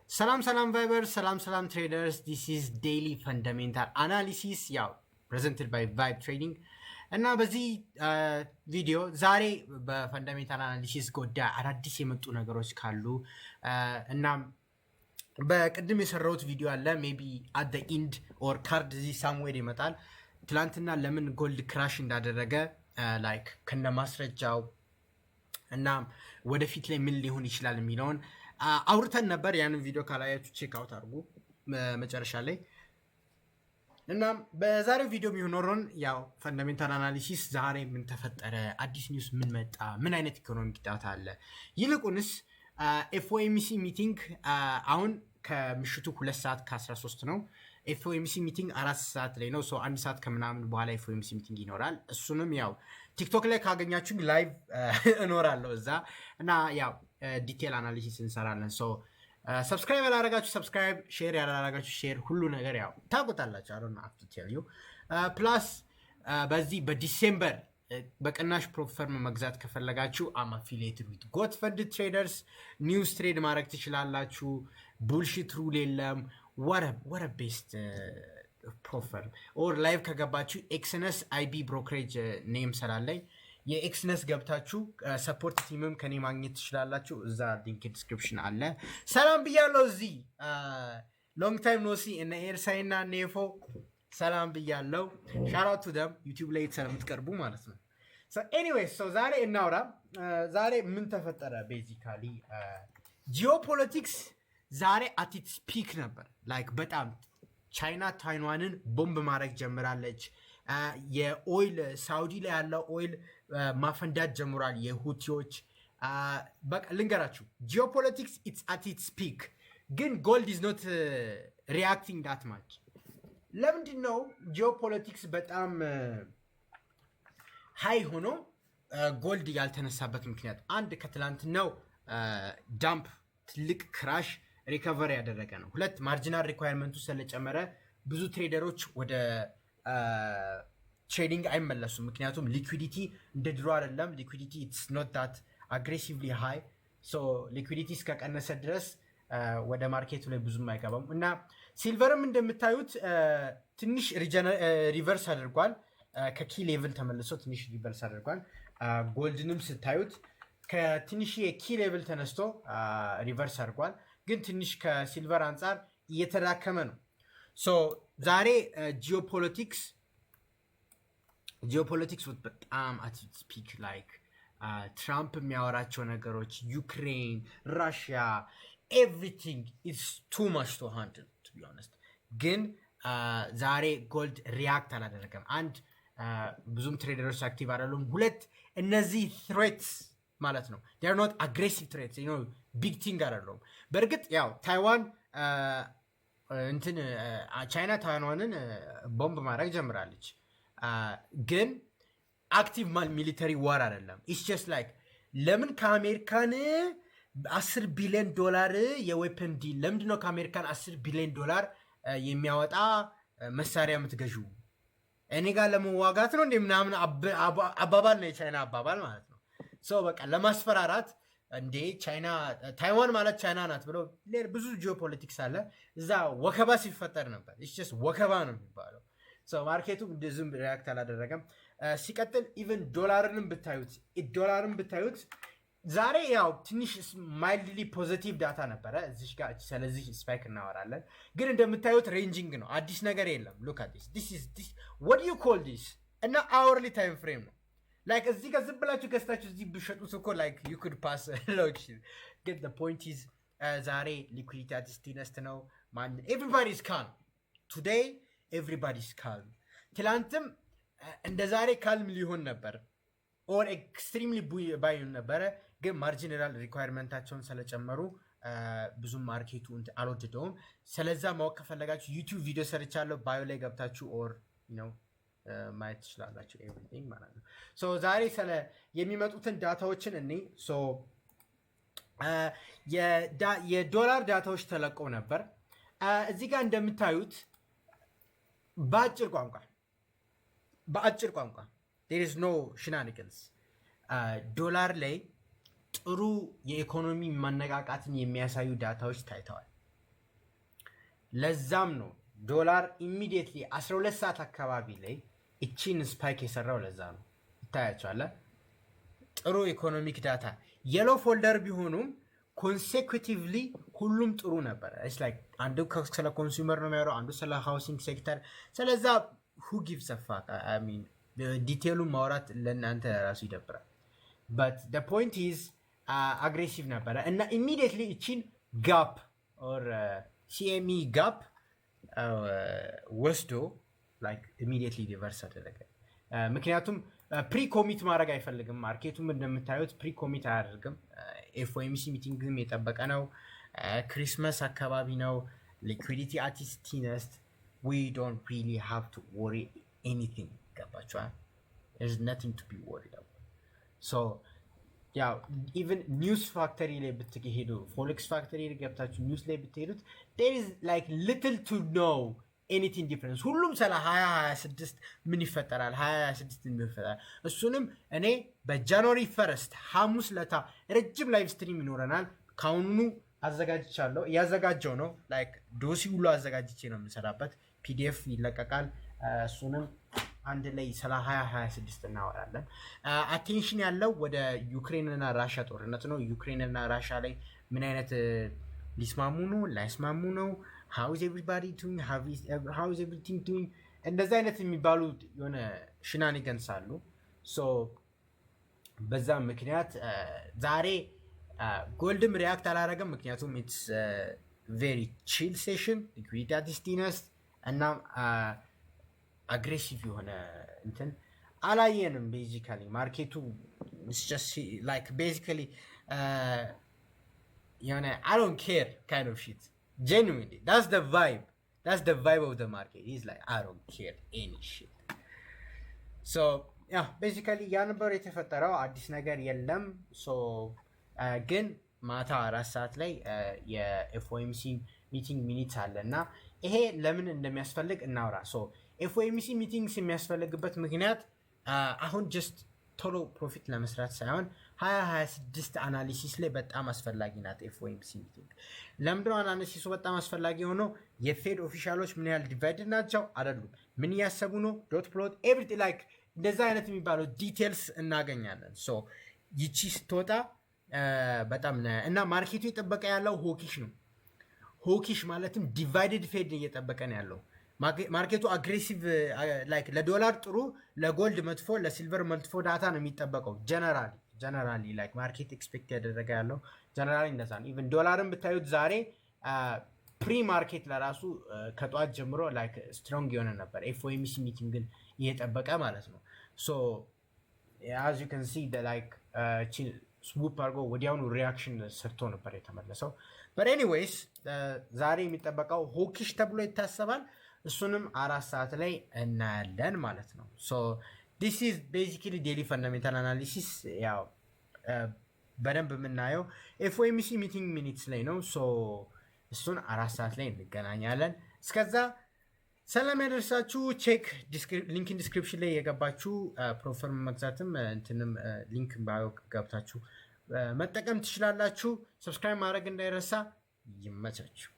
Salam Vibers, salam traders. This is daily fundamental analysis, presented by Vibe Trading. እና በዚህ ቪዲዮ ዛሬ በፈንዳሜንታል አናሊሲስ ጉዳይ አዳዲስ የመጡ ነገሮች ካሉ እና በቅድም የሰራሁት ቪዲዮ አለ ሜቢ አት ዘ ኢንድ ኦር ካርድ እዚህ ሳምዌር ይመጣል። ትላንትና ለምን ጎልድ ክራሽ እንዳደረገ ላይክ ከነ ማስረጃው እና ወደፊት ላይ ምን ሊሆን ይችላል የሚለውን አውርተን ነበር። ያንን ቪዲዮ ካላያችሁ ቼክ አውት አድርጉ መጨረሻ ላይ። እና በዛሬው ቪዲዮ የሚሆነውን ያው ፈንዳሜንታል አናሊሲስ ዛሬ ምን ተፈጠረ፣ አዲስ ኒውስ ምን መጣ፣ ምን አይነት ኢኮኖሚክ ዳታ አለ፣ ይልቁንስ ኤፍኦኤምሲ ሚቲንግ አሁን ከምሽቱ 2 ሰዓት ከ13 ነው። ኤፍኦኤምሲ ሚቲንግ 4 ሰዓት ላይ ነው። 1 ሰዓት ከምናምን በኋላ ኤፍኦኤምሲ ሚቲንግ ይኖራል። እሱንም ያው ቲክቶክ ላይ ካገኛችሁ ላይቭ እኖራለሁ እዛ እና ያው ዲቴል አናሊሲስ እንሰራለን። ሰብስክራይብ ያላረጋችሁ ሰብስክራይብ፣ ሼር ያላረጋችሁ ሼር፣ ሁሉ ነገር ያው ታውቁታላችሁ። አይ ዶንት ሃቭ ቱ ቴል ዩ ፕላስ በዚህ በዲሴምበር በቅናሽ ፕሮፈርም መግዛት ከፈለጋችሁ አም አፊሊየትድ ዊት ጎትፈንድ ትሬደርስ። ኒውስ ትሬድ ማድረግ ትችላላችሁ። ቡልሺት ሩል የለም። ወረ ቤስት ፕሮፈርም ኦር ላይቭ ከገባችሁ ኤክስነስ አይቢ ብሮከሬጅ ኔም ስላለኝ የኤክስነስ ገብታችሁ ሰፖርት ቲምም ከኔ ማግኘት ትችላላችሁ። እዛ ሊንክ ዲስክሪፕሽን አለ። ሰላም ብያለሁ። እዚህ ሎንግ ታይም ኖሲ እነ ኤርሳይ እና ኔፎ ሰላም ብያለሁ። ሻራቱ ደም ዩቲዩብ ላይ ስለምትቀርቡ ማለት ነው። ኤኒዌይስ ዛሬ እናውራ። ዛሬ ምን ተፈጠረ? ቤዚካሊ ጂኦፖለቲክስ ዛሬ አቲት ፒክ ነበር። ላይክ በጣም ቻይና ታይዋንን ቦምብ ማድረግ ጀምራለች። የኦይል ሳውዲ ላይ ያለው ኦይል ማፈንዳት ጀምሯል። የሁቲዎች በቃ ልንገራችሁ፣ ጂኦፖለቲክስ ኢትስ አት ኢትስ ፒክ፣ ግን ጎልድ ኢዝ ኖት ሪያክቲንግ ዳት ማች። ለምንድን ነው ጂኦፖለቲክስ በጣም ሃይ ሆኖ ጎልድ ያልተነሳበት ምክንያት? አንድ ከትላንትናው ዳምፕ ትልቅ ክራሽ ሪከቨር ያደረገ ነው። 2 ማርጂናል ሪኳየርመንቱ ስለጨመረ ብዙ ትሬደሮች ወደ ትሬዲንግ አይመለሱም። ምክንያቱም ሊኩዊዲቲ እንደ ድሮ አይደለም። ሊኩዊዲቲ ኢትስ ኖት ዳት አግሬሲቭሊ ሃይ። ሊኩዊዲቲ እስከቀነሰ ድረስ ወደ ማርኬቱ ላይ ብዙም አይገባም። እና ሲልቨርም እንደምታዩት ትንሽ ሪቨርስ አድርጓል። ከኪ ሌቭል ተመልሶ ትንሽ ሪቨርስ አድርጓል። ጎልድንም ስታዩት ከትንሽ የኪ ሌቭል ተነስቶ ሪቨርስ አድርጓል። ግን ትንሽ ከሲልቨር አንጻር እየተዳከመ ነው። ዛሬ ጂኦፖለቲክስ በጣም አት ስፒክ ላይክ ትራምፕ የሚያወራቸው ነገሮች፣ ዩክሬን፣ ራሽያ፣ ኤቭሪቲንግ ኢትስ ቱ ማች ቱ ሃንድል ቱ ቢ ኦነስት። ግን ዛሬ ጎልድ ሪያክት አላደረገም። አንድ ብዙም ትሬደሮች አክቲቭ አይደሉም። 2 እነዚህ ትሬትስ ማለት ነው ዴር ኖት አግሬሲቭ ትሬትስ ቢግ ቲንግ አይደሉም። በእርግጥ ያው ታይዋን ቻይና ታይዋንን ቦምብ ማድረግ ጀምራለች። ግን አክቲቭ ሚሊተሪ ዋር አይደለም። ኢትስ ጀስት ላይክ ለምን ከአሜሪካን $10 ቢሊዮን የዌፐን ዲል፣ ለምንድነው ከአሜሪካን $10 ቢሊዮን የሚያወጣ መሳሪያ የምትገዥው? እኔ ጋር ለመዋጋት ነው እንደ ምናምን አባባል ነው፣ የቻይና አባባል ማለት ነው። በቃ ለማስፈራራት እንዴ ቻይና ታይዋን ማለት ቻይና ናት ብሎ ብዙ ጂኦፖለቲክስ አለ እዛ። ወከባ ሲፈጠር ነበር። ስ ወከባ ነው የሚባለው። ማርኬቱ ዝም ሪያክት አላደረገም። ሲቀጥል ኢቨን ዶላርን ብታዩት ዛሬ ያው ትንሽ ማይልድሊ ፖዚቲቭ ዳታ ነበረ እዚህ ጋር። ስለዚህ ስፓይክ እናወራለን። ግን እንደምታዩት ሬንጂንግ ነው፣ አዲስ ነገር የለም። ሉክ አት ዲስ what do you call this? እና አወርሊ ታይም ፍሬም ነው። ላይክ እዚህ ጋር ዝም ብላችሁ ገዝታችሁ እዚህ ብሸጡት እኮ ላይክ ዩ ኩድ ፓስ ሎክ ግን the point is ዛሬ ሊኩዊዲቲ አት ስቲነስት ነው። ኤቭሪባዲ ኢዝ ካልም ቱዴይ፣ ኤቭሪባዲ ኢዝ ካልም። ትላንትም እንደ ዛሬ ካልም ሊሆን ነበር ኦር ኤክስትሪምሊ ባይ ነበረ። ግን ማርጂናል ሪኳየርመንታቸውን ስለጨመሩ ብዙም ማርኬቱ አልወደደውም። ስለዛ ማወቅ ከፈለጋችሁ ዩቲዩብ ቪዲዮ ሰርቻለሁ፣ ባዮ ላይ ገብታችሁ ኦር ማየት ትችላላችሁ። ኤቭሪቲንግ ማለት ነው። ዛሬ ስለ የሚመጡትን ዳታዎችን እኔ የዶላር ዳታዎች ተለቀው ነበር። እዚህ ጋር እንደምታዩት በአጭር ቋንቋ there is no shenanigans ዶላር ላይ ጥሩ የኢኮኖሚ መነቃቃትን የሚያሳዩ ዳታዎች ታይተዋል። ለዛም ነው ዶላር ኢሚዲየትሊ 12 ሰዓት አካባቢ ላይ እቺን ስፓይክ የሰራው ለዛ ነው። ይታያቸዋል። ጥሩ ኢኮኖሚክ ዳታ የሎ ፎልደር ቢሆኑም ኮንሴኩቲቭሊ ሁሉም ጥሩ ነበረ። አንዱ ስለ ኮንሱመር ነው የሚያወራው፣ አንዱ ስለ ሃውሲንግ ሴክተር። ስለዛ ሁ ጊቭስ አ ፋክ ዲቴሉን ማውራት ለእናንተ ራሱ ይደብራል። በት ደ ፖይንት ኢዝ አግሬሲቭ ነበረ እና ኢሚዲየትሊ እቺን ጋፕ ኦር ሲኤምኢ ጋፕ ወስዶ ኢሚዲየትሊ ሪቨርስ አደረገ። ምክንያቱም ፕሪ ኮሚት ማድረግ አይፈልግም ማርኬቱም እንደምታዩት ፕሪ ኮሚት አያደርግም። ኤፍኦኤምሲ ሚቲንግም የጠበቀ ነው። ክሪስመስ አካባቢ ነው። ሊኩዊዲቲ አት ኢትስ ቲነስት ዊ ዶንት ሪሊ ሃቭ ቱ ወሪ ኤኒቲንግ። ገባችኋል? there's nothing to be worried about. so ያው ኢቨን ኒውስ ፋክተሪ ላይ ብትሄዱ ፎሌክስ ፋክተሪ ላይ ገብታችሁ ኒውስ ላይ ብትሄዱት there is little to know anything difference። ሁሉም ስለ 2026 ምን ይፈጠራል 2026 ምን ይፈጠራል። እሱንም እኔ በጃንዋሪ 1 ሐሙስ ለታ ረጅም ላይቭ ስትሪም ይኖረናል። ካሁኑ አዘጋጅቻለሁ፣ እያዘጋጀው ነው። ዶሲ ሁሉ አዘጋጅቼ ነው የምሰራበት። ፒዲኤፍ ይለቀቃል። እሱንም አንድ ላይ ስለ 2026 እናወራለን። አቴንሽን ያለው ወደ ዩክሬን እና ራሻ ጦርነት ነው። ዩክሬን እና ራሻ ላይ ምን አይነት ሊስማሙ ነው ላይስማሙ ነው፣ how is everybody doing, how is everything doing፣ እንደዚህ አይነት የሚባሉ የሆነ ሽናኒገንስ አሉ። ሶ በዛ ምክንያት ዛሬ ጎልድም ሪያክት አላረገም፣ ምክንያቱም ኢትስ ቬሪ ቺል ሴሽን ሊኩዊዲቲ አት ኢትስ ቲነስት እና አግሬሲቭ የሆነ እንትን አላየንም። ቤዚካሊ ማርኬቱ ቤዚካሊ የሆነ I don't care kind of shit. Genuinely, that's the vibe of the market. He's I don't care any shit. So yeah, basically ያ ነበር የተፈጠረው። አዲስ ነገር የለም። ሶ ግን ማታ 4 ሰዓት ላይ የኤፍኦኤምሲ ሚቲንግ ሚኒት አለ እና ይሄ ለምን እንደሚያስፈልግ እናውራ። ሶ ኤፍኦኤምሲ ሚቲንግስ የሚያስፈልግበት ምክንያት አሁን ጀስት ቶሎ ፕሮፊት ለመስራት ሳይሆን 2026 አናሊሲስ ላይ በጣም አስፈላጊ ናት ኤፍኦኤምሲ ሚቲንግ። ለምንድነው አናሊሲሱ በጣም አስፈላጊ ሆኖ? የፌድ ኦፊሻሎች ምን ያህል ዲቫይድድ ናቸው አይደሉም፣ ምን እያሰቡ ነው፣ ዶት ፕሎት ኤቭሪቲንግ እንደዛ አይነት የሚባለው ዲቴልስ እናገኛለን። ሶ ይቺ ስትወጣ በጣም እና ማርኬቱ የጠበቀ ያለው ሆኪሽ ነው። ሆኪሽ ማለትም ዲቫይድድ ፌድ እየጠበቀ ነው ያለው ማርኬቱ። አግሬሲቭ ለዶላር ጥሩ፣ ለጎልድ መጥፎ፣ ለሲልቨር መጥፎ ዳታ ነው የሚጠበቀው። ጀነራሊ ማርኬት ኤክስፔክት ያደረገ ያለው ጀነራሊ እንደዛ ነው። ኢቨን ዶላርን ብታዩት ዛሬ ፕሪ ማርኬት ለራሱ ከጠዋት ጀምሮ ስትሮንግ የሆነ ነበር። ኤፍኦኤምሲ ሚቲንግ ግን እየጠበቀ ማለት ነው። ሶ as you can see ስቡፕ አድርጎ ወዲያውኑ ሪያክሽን ሰርቶ ነበር የተመለሰው። but anyways ዛሬ የሚጠበቀው ሆኪሽ ተብሎ ይታሰባል። እሱንም 4 ሰዓት ላይ እናያለን ማለት ነው። ሶ this is basically daily fundamental analysis። ያው በደንብ የምናየው ኤፍኦኤምሲ ሚቲንግ ሚኒትስ ላይ ነው። ሶ እሱን 4 ሰዓት ላይ እንገናኛለን። እስከዛ ሰላም ያደርሳችሁ። ቼክ ሊንክ ዲስክሪፕሽን ላይ የገባችሁ ፕሮፈርም መግዛትም እንትንም ሊንክ ባዮ ገብታችሁ መጠቀም ትችላላችሁ። ሰብስክራይብ ማድረግ እንዳይረሳ። ይመቻችሁ።